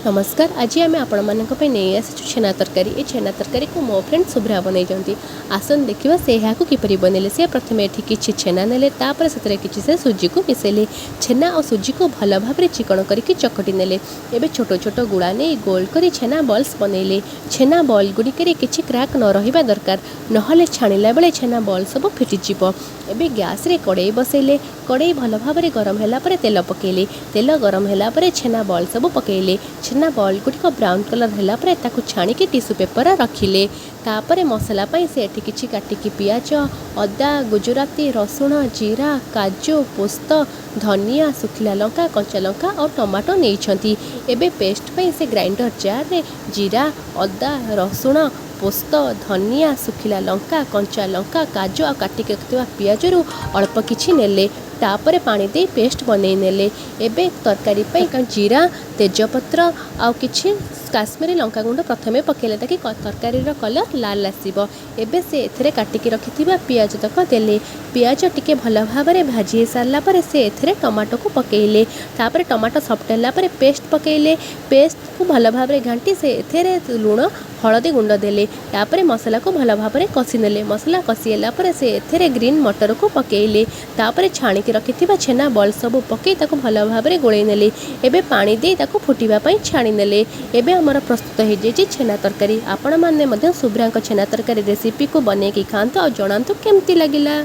नमस्कार। आज आम आपण नहीं आसी छेना तरकारी। ये छेना तरकारी को मो फ्रेंड शुभ्रा बनई आसन देखा से किपरि बनइले। से प्रथम ये किसी छेना नेले तापर से किसी से सुजी को मिसेले। छेना और सुजी को भल भाव चिकन करके चकटी नेले। एबे छोट छोट गुड़ा नहीं गोल कर छेना बल्स बनइले। छेना बॉल गुड़िक किसी क्रैक न रहा दरकार, नहले छाणिला बेले छेना बॉल सब फिटिजिव। एबे गैस रे कड़ई बसैले। कड़ई भल भाव गरम होला परे तेल पकेले। तेल गरम होला परे छेना बॉल सब पकेले। छेना बॉल गुड़िक ब्राउन कलर होला परे ताकू छाणिकी टिश्यू पेपर रखिले। तापरे मसला पाई से एठी किछि काटिकी पियाज, अदा, गुजराती, रसुण, जीरा, काजू, पोस्त, धनिया, सुखिला लंका, कंचा लंका और टमाटो नहीं। एबे पेस्ट पाई से ग्राइंडर जार रे जीरा, अदा, रसुण, पोस्त, धनिया, सुखिला लंका, कंचा लंका, काजू और काटिक रखिथिबा पियाज रु अल्प किछि नेले। तापरे पानी दे पेस्ट बनई नेले। एबे तरकारी पे जीरा, तेजपत्र आउ किछि काश्मीरी लंका गुंड प्रथमे पकेले ताकि तरकारी कलर लाल आसीबो। एबे से एथरे काटिकी रखिथिबा पियाज तक देले। पियाज टिके भल भाव में भाजी सारला परे से एथरे टमाटो को पकेले। तापरे टमाटो सफ्ट होला परे पेस्ट पकेले। पेस्ट को भल भाव में घांटी से एथरे लुण हलदी गुंड देले। तापरे मसला को भल भाव में कषि नेले। मसला कषिला परे से एथरे ग्रीन मटर को पकेले। तापरे छाणिकी रखिथिबा छेना बॉल सब पकई ताको भल भाव में गोळई नेले। एबे पानी दे ताको फुटिबा पई छाणी नेले। एबे हमर प्रस्तुत हो जाए छेना तरकारी। आपण माने मध्य शुभ्रा छेना तरकारी रेसिपी को बनेकी खातु और जणातु केमती लगिला।